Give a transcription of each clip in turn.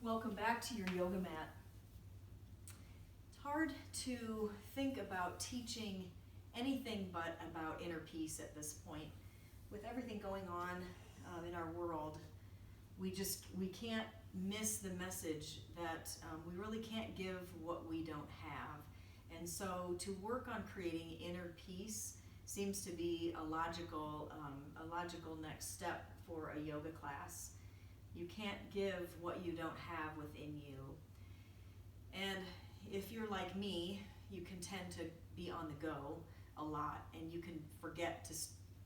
Welcome back to your yoga mat. It's hard to think about teaching anything but about inner peace at this point. With everything going on in our world, we can't miss the message that we really can't give what we don't have. And so to work on creating inner peace seems to be a logical next step for a yoga class. You can't give what you don't have within you. And if you're like me, you can tend to be on the go a lot, and you can forget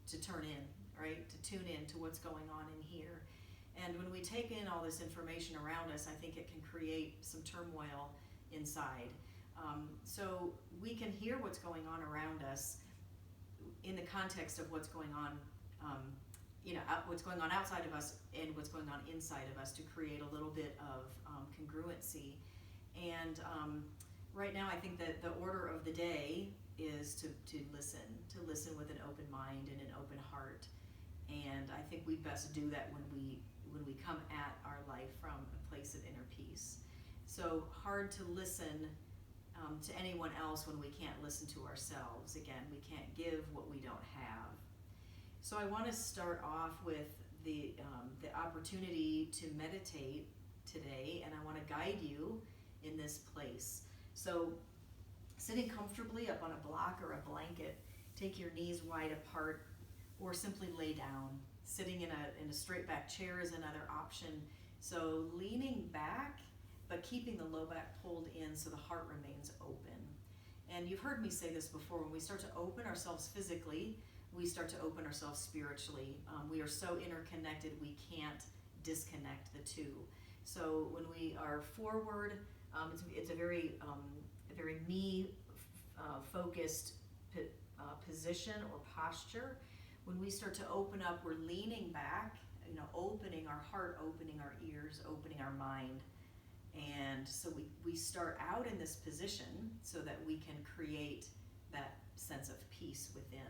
to turn in, right? To tune in to what's going on in here. And when we take in all this information around us, I think it can create some turmoil inside. So we can hear what's going on around us in the context of what's going on what's going on outside of us and what's going on inside of us to create a little bit of congruency. And right now I think that the order of the day is to listen with an open mind and an open heart. And I think we best do that when we come at our life from a place of inner peace. So hard to listen to anyone else when we can't listen to ourselves. Again, we can't give what we don't have. So I want to start off with the opportunity to meditate today, and I want to guide you in this place. So sitting comfortably up on a block or a blanket, take your knees wide apart, or simply lay down. Sitting in a straight back chair is another option. So leaning back, but keeping the low back pulled in so the heart remains open. And you've heard me say this before, when we start to open ourselves physically, we start to open ourselves spiritually. We are so interconnected, we can't disconnect the two. So when we are forward, it's a very me focused position or posture. When we start to open up, we're leaning back, opening our heart, opening our ears, opening our mind. And so we start out in this position so that we can create that sense of peace within.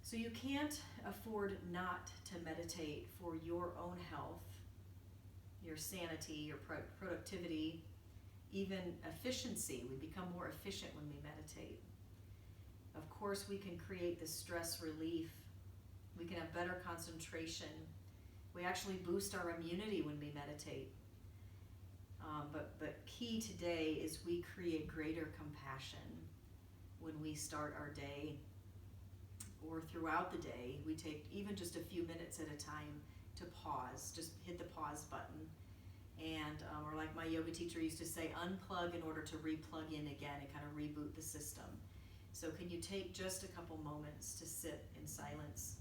So you can't afford not to meditate for your own health, your sanity, your productivity, even efficiency. We become more efficient when we meditate. Of course, we can create this stress relief. We can have better concentration. We actually boost our immunity when we meditate. But key today is we create greater compassion when we start our day or throughout the day. We take even just a few minutes at a time to pause. Just hit the pause button. And or like my yoga teacher used to say, unplug in order to re-plug in again and kind of reboot the system. So can you take just a couple moments to sit in silence?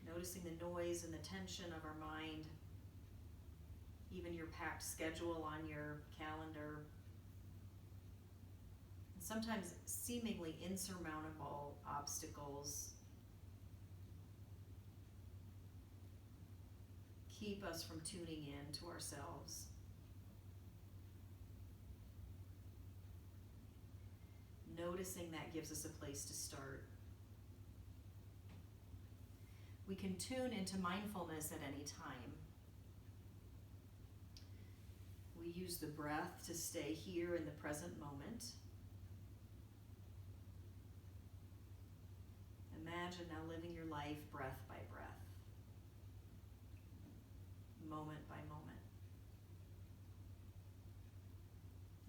Noticing the noise and the tension of our mind, even your packed schedule on your calendar. And sometimes seemingly insurmountable obstacles keep us from tuning in to ourselves. Noticing that gives us a place to start. We can tune into mindfulness at any time. We use the breath to stay here in the present moment. Imagine now living your life breath by breath, moment by moment.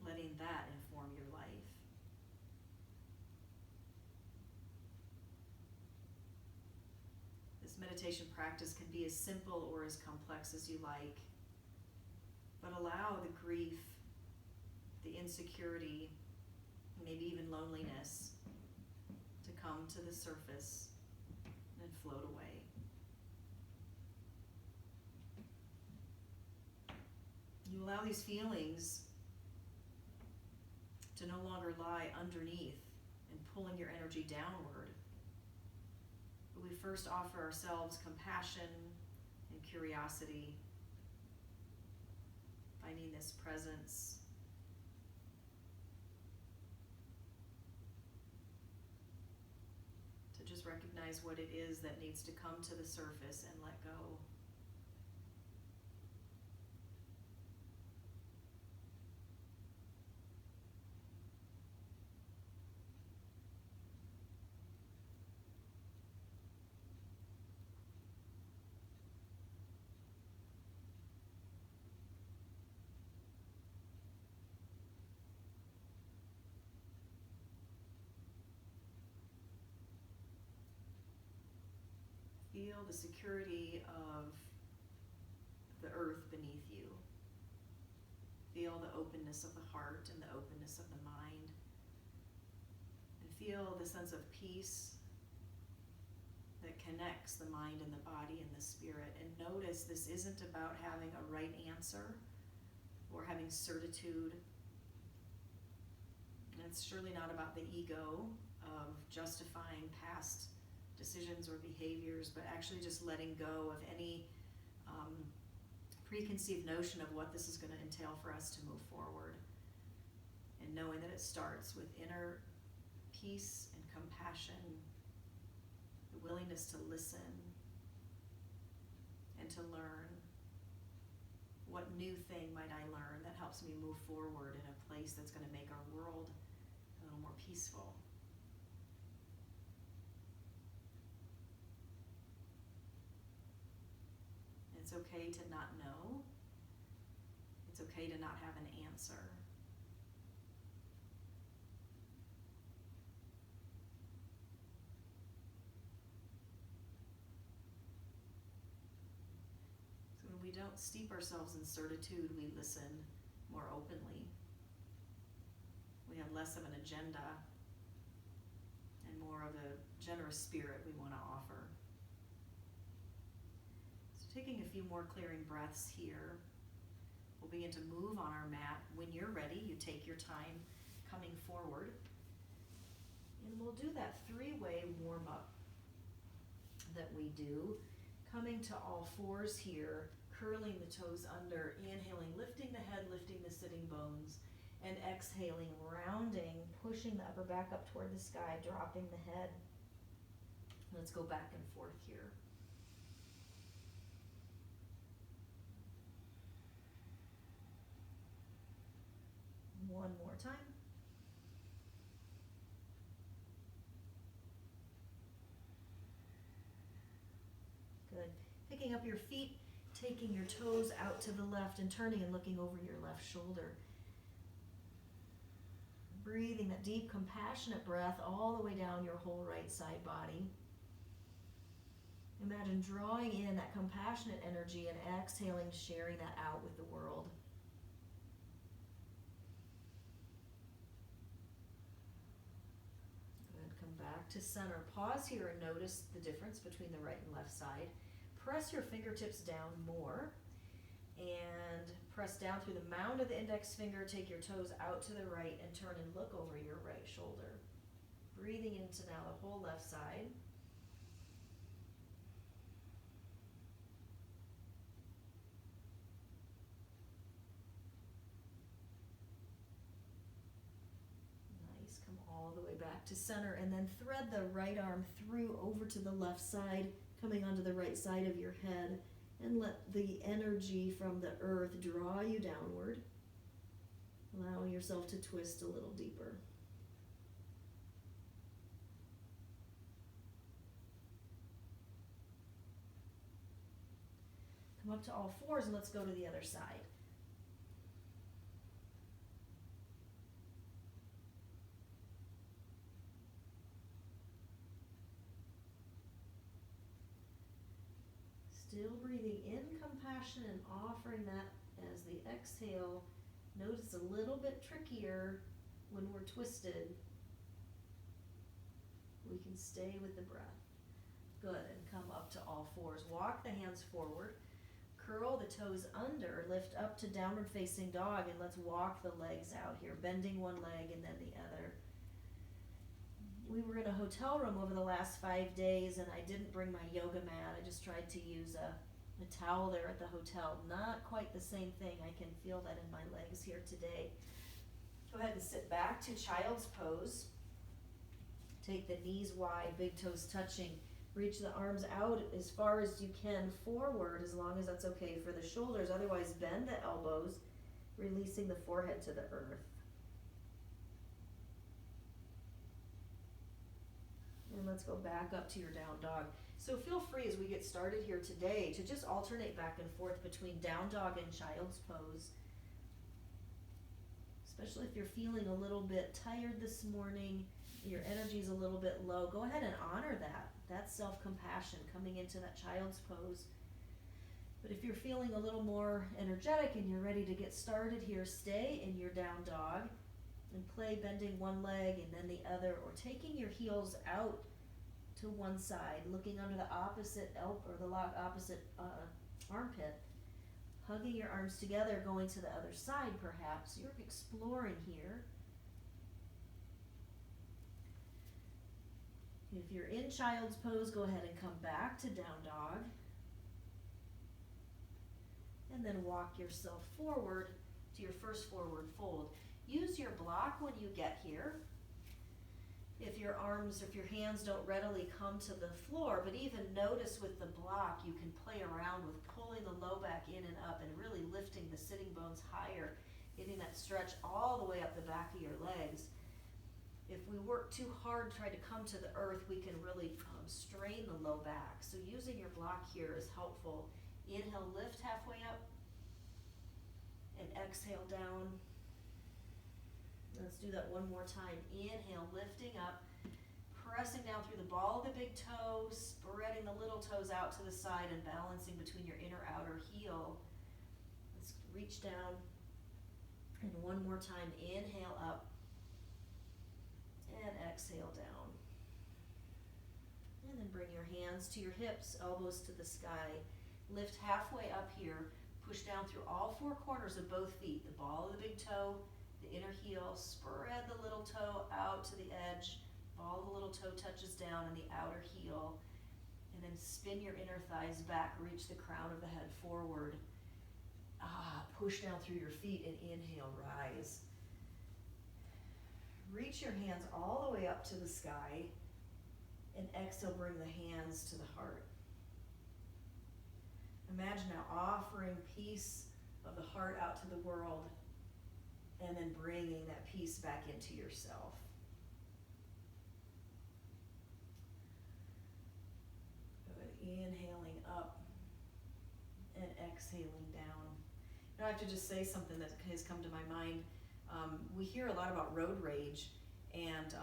Letting that inform your life. Meditation practice can be as simple or as complex as you like, but allow the grief, the insecurity, maybe even loneliness to come to the surface and float away. You allow these feelings to no longer lie underneath and pulling your energy downward. We first offer ourselves compassion and curiosity, finding this presence just recognize what it is that needs to come to the surface and let go. Feel the security of the earth beneath you. Feel the openness of the heart and the openness of the mind. And feel the sense of peace that connects the mind and the body and the spirit. And notice this isn't about having a right answer or having certitude. And it's surely not about the ego of justifying past decisions or behaviors, but actually just letting go of any preconceived notion of what this is going to entail for us to move forward. And knowing that it starts with inner peace and compassion, the willingness to listen and to learn. What new thing might I learn that helps me move forward in a place that's going to make our world a little more peaceful? It's okay to not know. It's okay to not have an answer. So when we don't steep ourselves in certitude, we listen more openly. We have less of an agenda and more of a generous spirit we want to offer. Taking a few more clearing breaths here. We'll begin to move on our mat. When you're ready, you take your time coming forward. And we'll do that 3-way warm-up that we do. Coming to all fours here, curling the toes under, inhaling, lifting the head, lifting the sitting bones, and exhaling, rounding, pushing the upper back up toward the sky, dropping the head. Let's go back and forth here. One more time. Good. Picking up your feet, taking your toes out to the left and turning and looking over your left shoulder. Breathing that deep, compassionate breath all the way down your whole right side body. Imagine drawing in that compassionate energy and exhaling, sharing that out with the world. Good. Come back to center. Pause here and notice the difference between the right and left side. Press your fingertips down more and press down through the mound of the index finger. Take your toes out to the right and turn and look over your right shoulder. Breathing into now the whole left side. Nice. Come all the way back to center and then thread the right arm through over to the left side, coming onto the right side of your head. And let the energy from the earth draw you downward, allowing yourself to twist a little deeper. Come up to all fours and let's go to the other side. Still breathing in compassion and offering that as the exhale. Notice a little bit trickier when we're twisted. We can stay with the breath. Good, and come up to all fours. Walk the hands forward. Curl the toes under, lift up to downward facing dog, and let's walk the legs out here, bending one leg and then the other. We were in a hotel room over the last 5 days and I didn't bring my yoga mat. I just tried to use a towel there at the hotel. Not quite the same thing. I can feel that in my legs here today. Go ahead and sit back to child's pose. Take the knees wide, big toes touching. Reach the arms out as far as you can forward, as long as that's okay for the shoulders. Otherwise, bend the elbows, releasing the forehead to the earth. And let's go back up to your down dog. So feel free as we get started here today to just alternate back and forth between down dog and child's pose. Especially if you're feeling a little bit tired this morning, your energy's a little bit low, go ahead and honor that. That's self-compassion coming into that child's pose. But if you're feeling a little more energetic and you're ready to get started here, stay in your down dog and play bending one leg and then the other, or taking your heels out to one side, looking under the opposite opposite armpit, hugging your arms together, going to the other side perhaps. You're exploring here. If you're in child's pose, go ahead and come back to down dog. And then walk yourself forward to your first forward fold. Use your block when you get here. If your arms, if your hands don't readily come to the floor, but even notice with the block, you can play around with pulling the low back in and up and really lifting the sitting bones higher, getting that stretch all the way up the back of your legs. If we work too hard, try to come to the earth, we can really strain the low back. So using your block here is helpful. Inhale, lift halfway up, and exhale down. Let's do that one more time. Inhale, lifting up, pressing down through the ball of the big toe, spreading the little toes out to the side and balancing between your inner outer heel. Let's reach down. And one more time, inhale up and exhale down. And then bring your hands to your hips, elbows to the sky. Lift halfway up here. Push down through all four corners of both feet. The ball of the big toe, the inner heel. Spread the little toe out to the edge. Ball of the little toe touches down in the outer heel. And then spin your inner thighs back. Reach the crown of the head forward. Push down through your feet and inhale, rise. Reach your hands all the way up to the sky. And exhale, bring the hands to the heart. Imagine now offering peace of the heart out to the world and then bringing that peace back into yourself. Good. Inhaling up and exhaling down. Now I have to just say something that has come to my mind. We hear a lot about road rage, and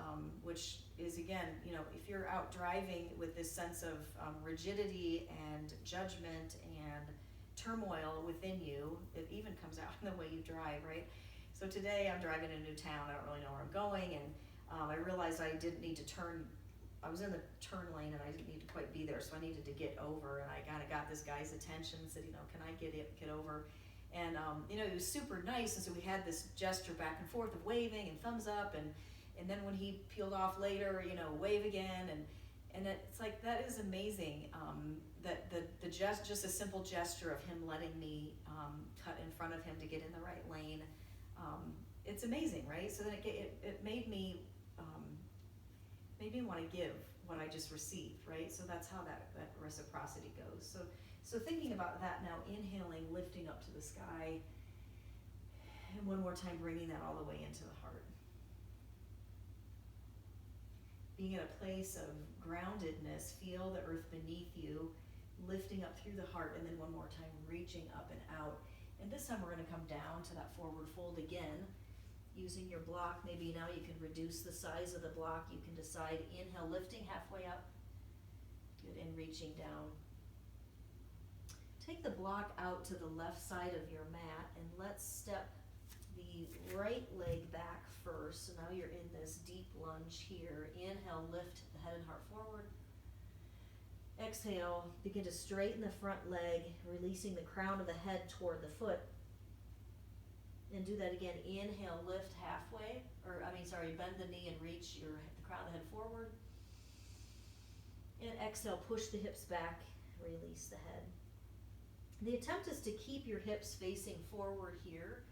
which is, again, if you're out driving with this sense of rigidity and judgment and turmoil within you, it even comes out in the way you drive, right? So today I'm driving in a new town. I don't really know where I'm going, and I realized I didn't need to turn. I was in the turn lane and I didn't need to quite be there, so I needed to get over, and I kind of got this guy's attention and said, can I get over? And he was super nice, and so we had this gesture back and forth of waving and thumbs up, and then when he peeled off later, wave again, and it's like, that is amazing. That just a simple gesture of him letting me cut in front of him to get in the right lane. It's amazing, right? So then it made me want to give what I just received, right? So that's how that reciprocity goes. So thinking about that now, inhaling, lifting up to the sky, and one more time bringing that all the way into the heart. Being in a place of groundedness, feel the earth beneath you, lifting up through the heart, and then one more time reaching up and out. And this time we're going to come down to that forward fold again, using your block. Maybe now you can reduce the size of the block. You can decide, inhale, lifting halfway up. Good, and reaching down. Take the block out to the left side of your mat, and let's step the right leg back first. So now you're in this deep lunge here. Inhale, lift the head and heart forward. Exhale, begin to straighten the front leg, releasing the crown of the head toward the foot. And do that again. Inhale, lift halfway, bend the knee and reach the crown of the head forward. And exhale, push the hips back, release the head. The attempt is to keep your hips facing forward here.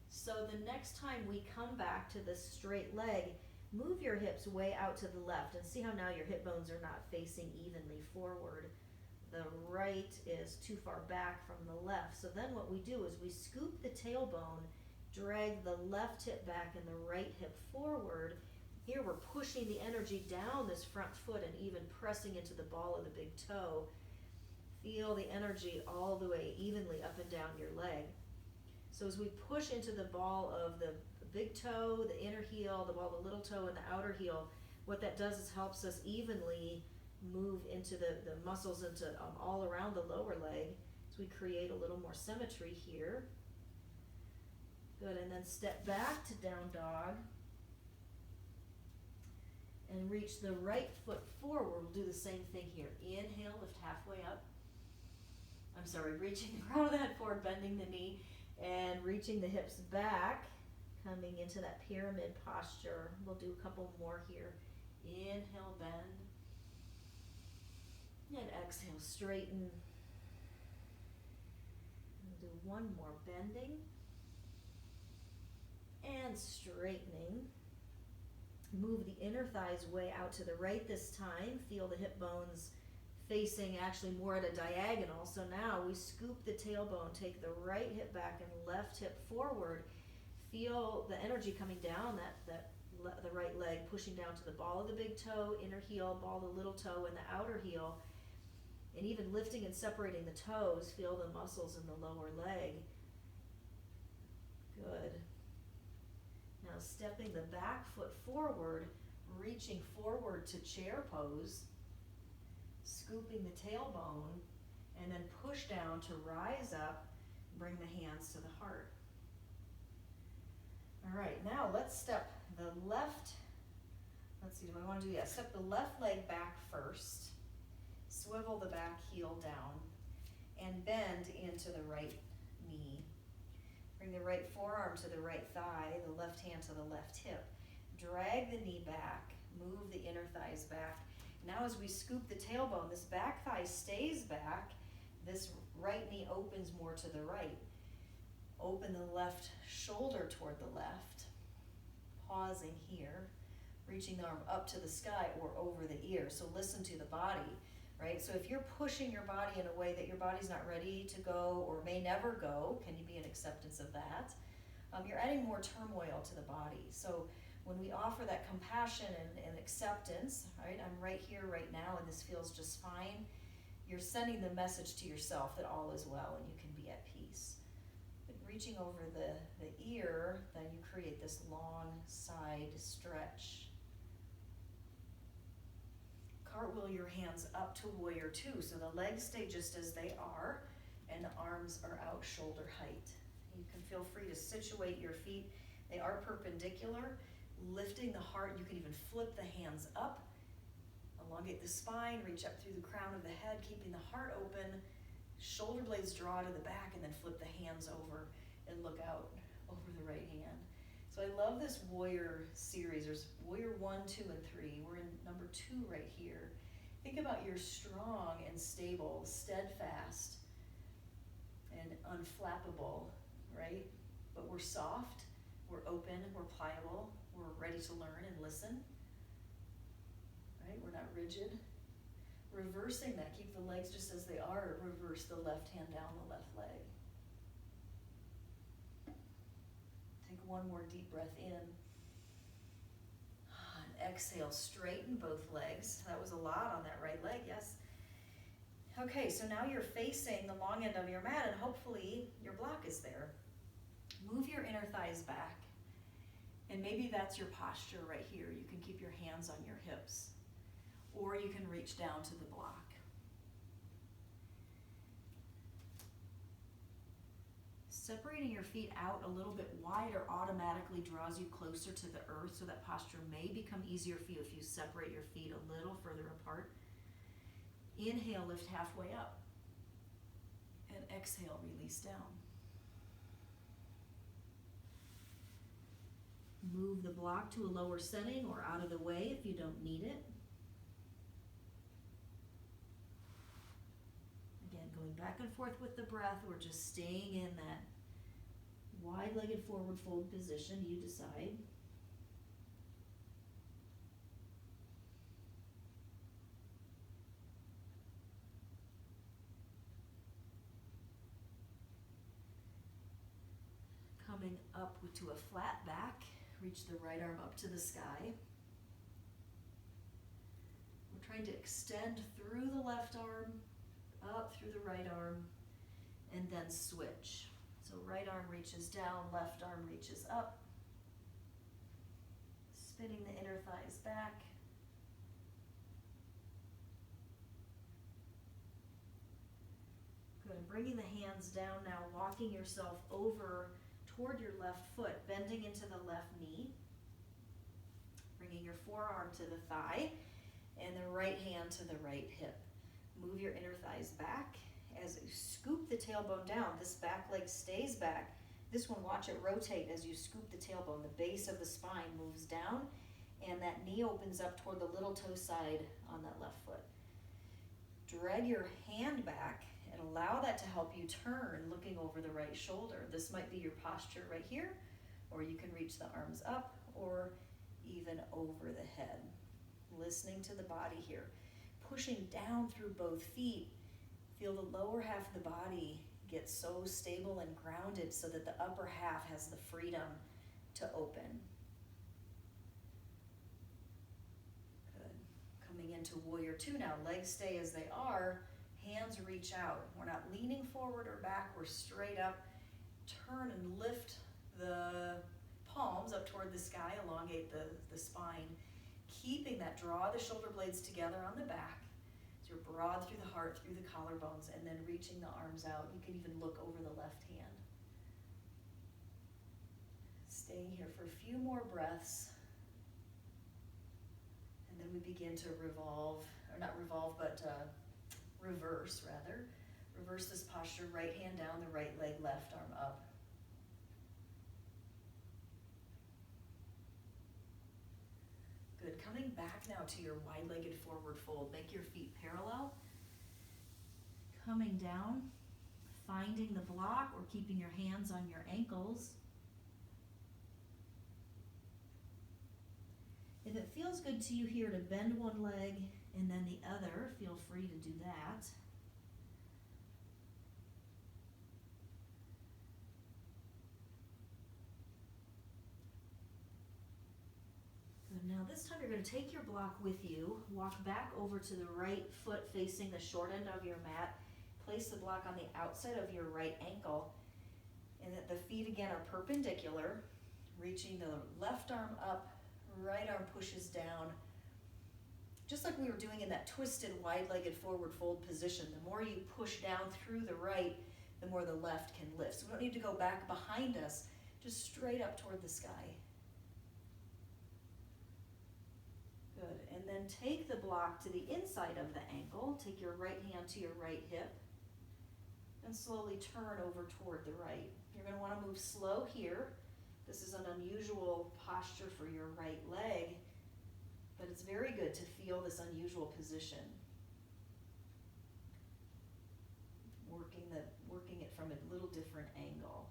So the next time we come back to this straight leg, Move your hips way out to the left, and see how now your hip bones are not facing evenly forward. The right is too far back from the left. So then what we do is we scoop the tailbone, drag the left hip back and the right hip forward. Here we're pushing the energy down this front foot and even pressing into the ball of the big toe. Feel the energy all the way evenly up and down your leg. So as we push into the ball of the big toe, the inner heel, the ball of the little toe, and the outer heel, what that does is helps us evenly move into the muscles into all around the lower leg. So we create a little more symmetry here. Good, and then step back to down dog. And reach the right foot forward. We'll do the same thing here. Inhale, lift halfway up. I'm sorry, reaching the crown of the head forward, bending the knee, and reaching the hips back, coming into that pyramid posture. We'll do a couple more here. Inhale, bend. And exhale, straighten. We'll do one more, bending. And straightening. Move the inner thighs way out to the right this time. Feel the hip bones facing actually more at a diagonal. So now we scoop the tailbone, take the right hip back and left hip forward. Feel the energy coming down the right leg, pushing down to the ball of the big toe, inner heel, ball of the little toe, and the outer heel. And even lifting and separating the toes, feel the muscles in the lower leg. Good. Now stepping the back foot forward, reaching forward to chair pose, scooping the tailbone, and then push down to rise up, bring the hands to the heart. All right, now let's step the left, let's see, do I want to do, yeah, step the left leg back first, swivel the back heel down, and bend into the right knee. Bring the right forearm to the right thigh, the left hand to the left hip. Drag the knee back, move the inner thighs back. Now as we scoop the tailbone, this back thigh stays back, this right knee opens more to the right. Open the left shoulder toward the left, pausing here, reaching the arm up to the sky or over the ear. So listen to the body, right? So if you're pushing your body in a way that your body's not ready to go or may never go, can you be in acceptance of that? You're adding more turmoil to the body. So when we offer that compassion and acceptance, right? I'm right here, right now, and this feels just fine. You're sending the message to yourself that all is well and you can be at peace. But reaching over the ear, then you create this long side stretch. Cartwheel your hands up to warrior two, so the legs stay just as they are, and the arms are out shoulder height. You can feel free to situate your feet. They are perpendicular, lifting the heart. You can even flip the hands up, elongate the spine, reach up through the crown of the head, keeping the heart open, shoulder blades draw to the back, and then flip the hands over and look out over the right hand. So I love this warrior series. There's warrior 1, 2, and 3. We're in number 2 right here. Think about you're strong and stable, steadfast, and unflappable, right? But we're soft, we're open, we're pliable, we're ready to learn and listen, right? We're not rigid. Reversing that, keep the legs just as they are, reverse the left hand down the left leg. Take one more deep breath in. And exhale, straighten both legs. That was a lot on that right leg, yes. Okay, so now you're facing the long end of your mat and hopefully your block is there. Move your inner thighs back. And maybe that's your posture right here. You can keep your hands on your hips, or you can reach down to the block. Separating your feet out a little bit wider automatically draws you closer to the earth, so that posture may become easier for you if you separate your feet a little further apart. Inhale, lift halfway up. And exhale, release down. Move the block to a lower setting or out of the way if you don't need it. Again, going back and forth with the breath, we're just staying in that wide-legged forward fold position, you decide. coming up to a flat back. Reach the right arm up to the sky. We're trying to extend through the left arm, up through the right arm, and then switch. So right arm reaches down, left arm reaches up. Spinning the inner thighs back. Good, and bringing the hands down now, walking yourself over toward your left foot, bending into the left knee. Bringing your forearm to the thigh and the right hand to the right hip. Move your inner thighs back as you scoop the tailbone down. This back leg stays back. This one, watch it rotate as you scoop the tailbone. The base of the spine moves down and that knee opens up toward the little toe side on that left foot. Drag your hand back and allow that to help you turn, looking over the right shoulder. This might be your posture right here, or you can reach the arms up or even over the head. Listening to the body here. Pushing down through both feet. Feel the lower half of the body get so stable and grounded so that the upper half has the freedom to open. Good. Coming into Warrior Two now. Legs stay as they are. Hands reach out. We're not leaning forward or back. We're straight up. Turn and lift the palms up toward the sky. Elongate the spine. Keeping that, draw the shoulder blades together on the back. So you're broad through the heart, through the collarbones, and then reaching the arms out. You can even look over the left hand. Staying here for a few more breaths. And then we begin to revolve, or not revolve, but reverse rather. Reverse this posture, right hand down, the right leg, left arm up. Good, coming back now to your wide-legged forward fold. Make your feet parallel. Coming down, finding the block or keeping your hands on your ankles. If it feels good to you here to bend one leg and then the other, feel free to do that. Good. Now this time you're going to take your block with you, walk back over to the right foot facing the short end of your mat, place the block on the outside of your right ankle, and that the feet again are perpendicular, reaching the left arm up, right arm pushes down. Just like we were doing in that twisted wide-legged forward fold position, the more you push down through the right, the more the left can lift. So we don't need to go back behind us, just straight up toward the sky. Good, and then take the block to the inside of the ankle, take your right hand to your right hip, and slowly turn over toward the right. You're going to want to move slow here. This is an unusual posture for your right leg, but it's very good to feel this unusual position. Working it from a little different angle.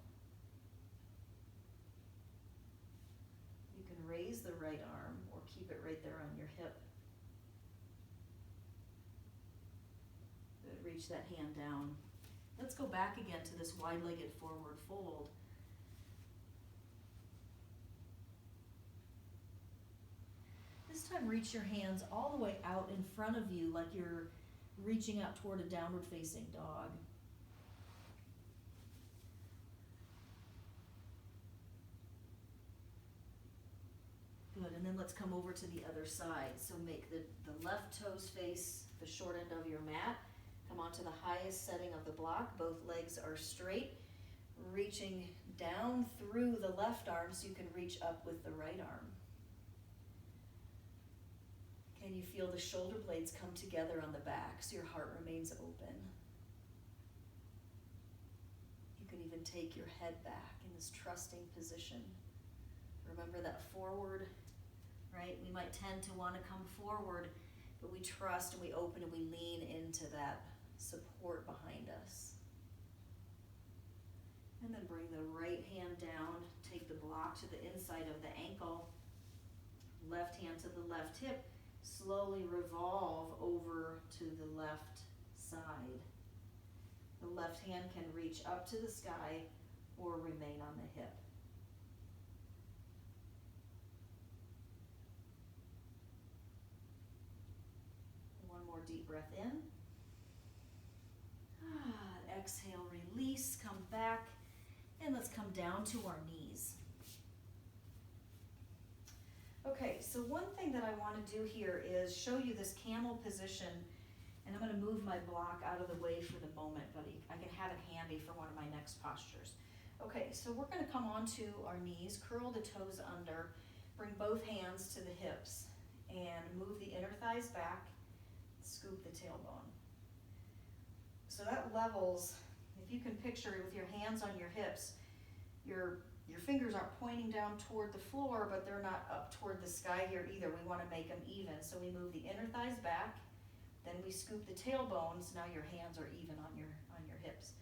You can raise the right arm or keep it right there on your hip. Good, reach that hand down. Let's go back again to this wide-legged forward fold. This time reach your hands all the way out in front of you like you're reaching out toward a downward facing dog. Good, and then let's come over to the other side. So make the left toes face the short end of your mat. Come onto the highest setting of the block. Both legs are straight. Reaching down through the left arm so you can reach up with the right arm. Can you feel the shoulder blades come together on the back so your heart remains open? You can even take your head back in this trusting position. Remember that forward, right? We might tend to want to come forward, but we trust and we open and we lean into that support behind us. And then bring the right hand down, take the block to the inside of the ankle, left hand to the left hip, slowly revolve over to the left side. The left hand can reach up to the sky or remain on the hip. breath in. Exhale, release, come back, and let's come down to our knees. Okay, so one thing that I want to do here is show you this camel position, and I'm going to move my block out of the way for the moment, but I can have it handy for one of my next postures. Okay, so we're going to come onto our knees, curl the toes under, bring both hands to the hips, and move the inner thighs back, scoop the tailbone. So that levels, if you can picture it with your hands on your hips, your fingers aren't pointing down toward the floor, but they're not up toward the sky here either. We want to make them even. So we move the inner thighs back, then we scoop the tailbones. Now your hands are even on your hips.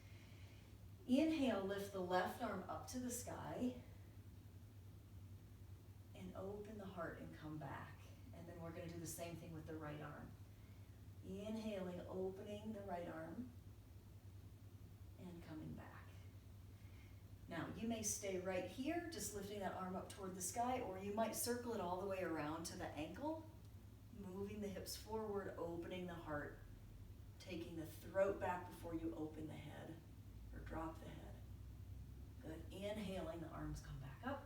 Inhale, lift the left arm up to the sky, and open the heart and come back. And then we're going to do the same thing with the right arm. Inhaling, opening the right arm, and coming back. Now, you may stay right here, just lifting that arm up toward the sky, or you might circle it all the way around to the ankle, moving the hips forward, opening the heart, taking the throat back before you open the head, or drop the head. Good. Inhaling, the arms come back up.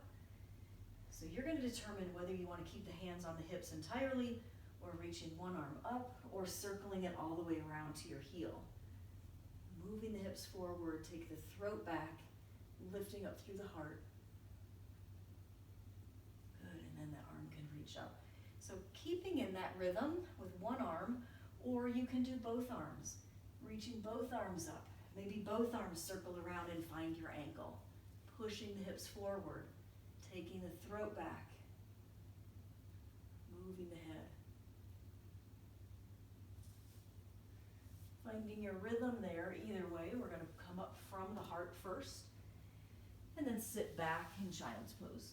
So you're going to determine whether you want to keep the hands on the hips entirely, or reaching one arm up, or circling it all the way around to your heel. Moving the hips forward, take the throat back, lifting up through the heart. Good, and then the arm can reach up. So keeping in that rhythm with one arm, or you can do both arms, reaching both arms up. Maybe both arms circle around and find your ankle. Pushing the hips forward, taking the throat back, moving the head. Finding your rhythm there, either way, we're going to come up from the heart first, and then sit back in child's pose.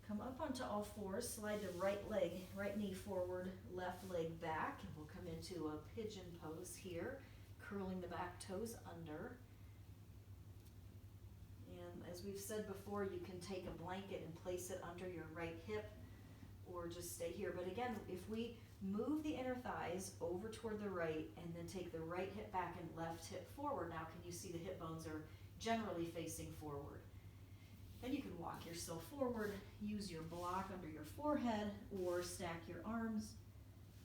Come up onto all fours, slide the right leg, right knee forward, left leg back, and we'll come into a pigeon pose here, curling the back toes under. And as we've said before, you can take a blanket and place it under your right hip, or just stay here. But again, if we move the inner thighs over toward the right and then take the right hip back and left hip forward, now can you see the hip bones are generally facing forward? Then you can walk yourself forward, use your block under your forehead, or stack your arms,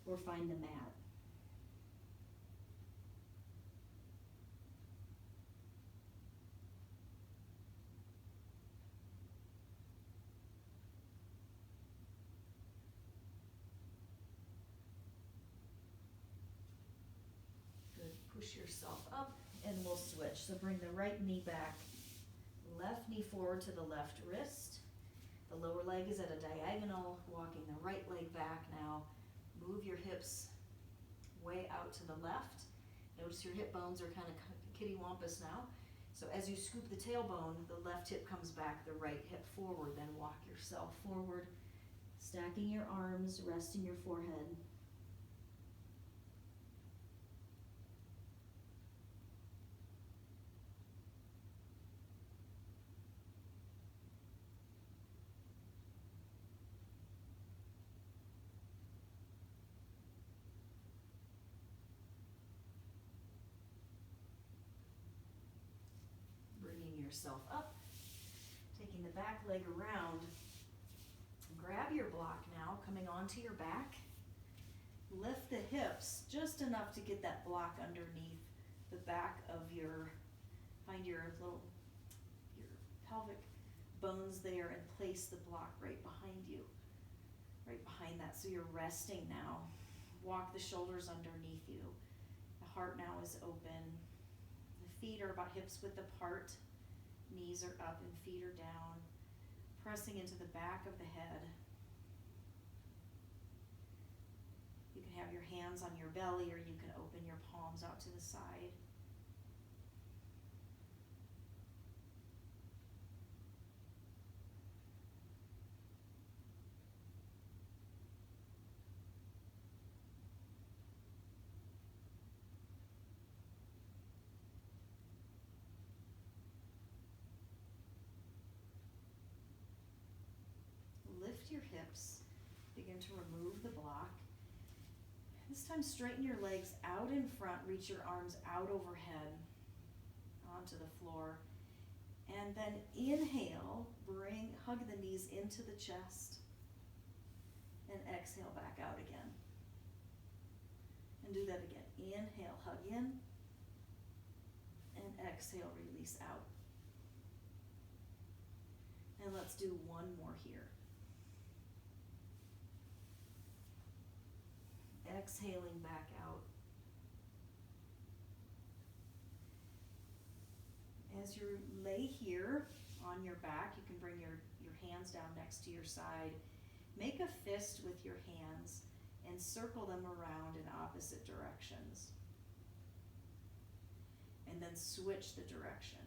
or find the mat. Push yourself up, and we'll switch. So bring the right knee back, left knee forward to the left wrist. The lower leg is at a diagonal, walking the right leg back now. Move your hips way out to the left. Notice your hip bones are kind of kittywampus now. So as you scoop the tailbone, the left hip comes back, the right hip forward. Then walk yourself forward, stacking your arms, resting your forehead. Yourself up, taking the back leg around. Grab your block now, coming onto your back. Lift the hips just enough to get that block underneath the back of find your pelvic bones there, and place the block right behind you, right behind that. So you're resting now. Walk the shoulders underneath you. The heart now is open. The feet are about hips width apart. Knees are up and feet are down, pressing into the back of the head. You can have your hands on your belly, or you can open your palms out to the side. your hips. Begin to remove the block. This time straighten your legs out in front, reach your arms out overhead onto the floor. And then inhale, hug the knees into the chest. And exhale back out again. And do that again. Inhale, hug in. And exhale, release out. And let's do one more here. Exhaling back out. As you lay here on your back, you can bring your hands down next to your side. Make a fist with your hands and circle them around in opposite directions. And then switch the direction.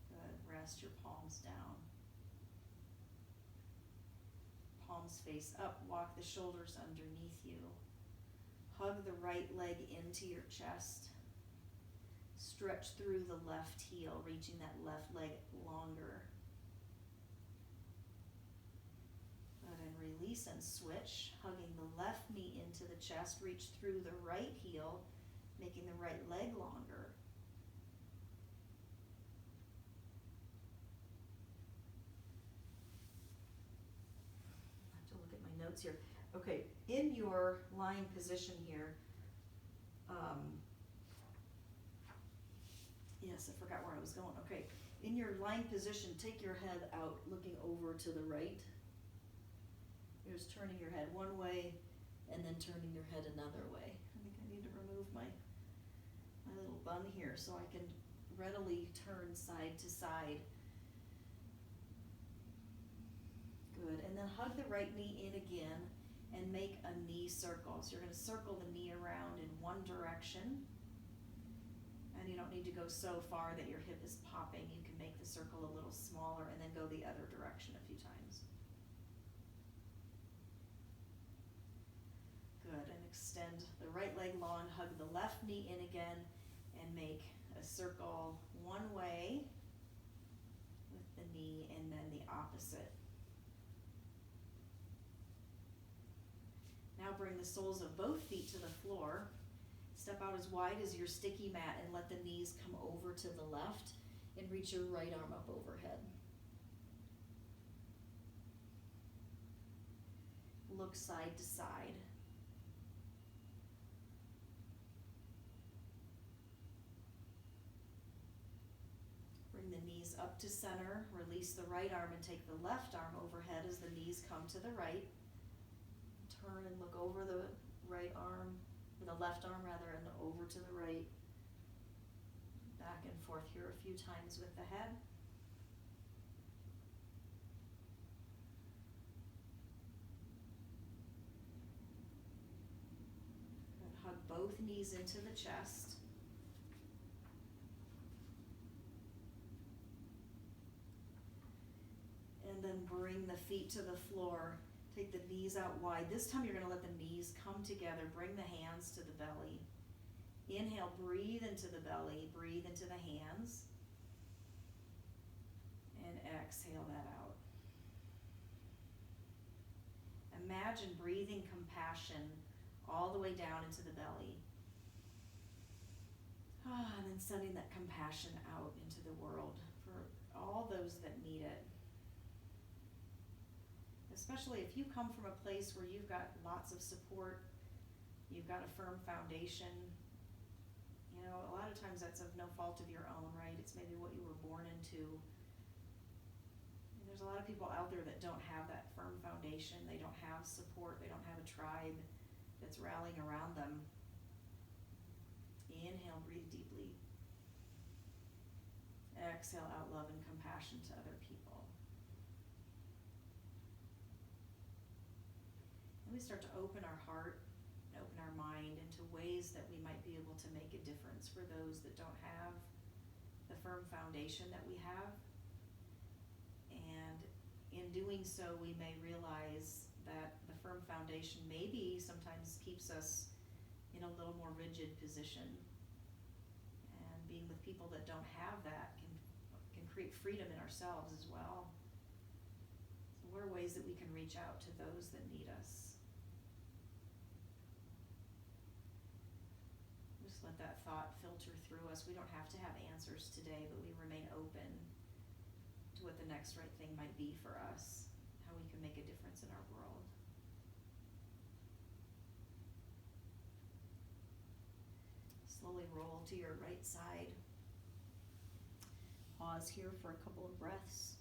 Good. Rest your palms down. Palms face up. Walk the shoulders underneath you. Hug the right leg into your chest. Stretch through the left heel, reaching that left leg longer. Good, and release and switch, hugging the left knee into the chest, reach through the right heel, making the right leg longer. I have to look at my notes here. Okay, in your lying position here, yes, I forgot where I was going. Okay, in your lying position, take your head out, looking over to the right. You're just turning your head one way and then turning your head another way. I think I need to remove my little bun here so I can readily turn side to side. Good, and then hug the right knee in again and make a knee circle. So you're going to circle the knee around in one direction. And you don't need to go so far that your hip is popping. You can make the circle a little smaller and then go the other direction a few times. Good, and extend the right leg long, hug the left knee in again, and make a circle one way with the knee and then the opposite. Now bring the soles of both feet to the floor. Step out as wide as your sticky mat and let the knees come over to the left and reach your right arm up overhead. Look side to side. Bring the knees up to center. Release the right arm and take the left arm overhead as the knees come to the right. Turn and look over the right arm, or the left arm rather, and over to the right. Back and forth here a few times with the head. Good. Hug both knees into the chest. And then bring the feet to the floor. Take the knees out wide. This time you're going to let the knees come together. Bring the hands to the belly. Inhale, breathe into the belly. Breathe into the hands. And exhale that out. Imagine breathing compassion all the way down into the belly. And then sending that compassion out into the world for all those that need it. Especially if you come from a place where you've got lots of support, you've got a firm foundation. You know, a lot of times that's of no fault of your own, right? It's maybe what you were born into. And there's a lot of people out there that don't have that firm foundation. They don't have support. They don't have a tribe that's rallying around them. Inhale, breathe deeply. Exhale out love and compassion to other people. We start to open our heart and open our mind into ways that we might be able to make a difference for those that don't have the firm foundation that we have. And in doing so, we may realize that the firm foundation maybe sometimes keeps us in a little more rigid position. being with people that don't have that can create freedom in ourselves as well. So what are ways that we can reach out to those that need us? Just let that thought filter through us. We don't have to have answers today, but we remain open to what the next right thing might be for us, how we can make a difference in our world. Slowly roll to your right side. Pause here for a couple of breaths.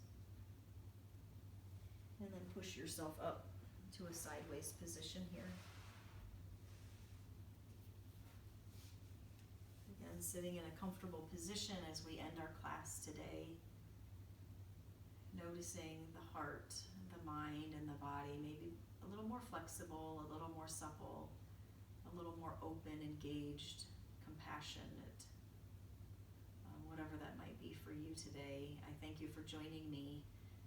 And then push yourself up to a sideways position here. Again, sitting in a comfortable position as we end our class today. Noticing the heart, the mind, and the body maybe a little more flexible, a little more supple, a little more open, engaged, compassionate, whatever that might be for you today. I thank you for joining me.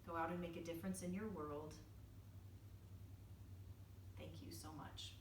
Go out and make a difference in your world. Thank you so much.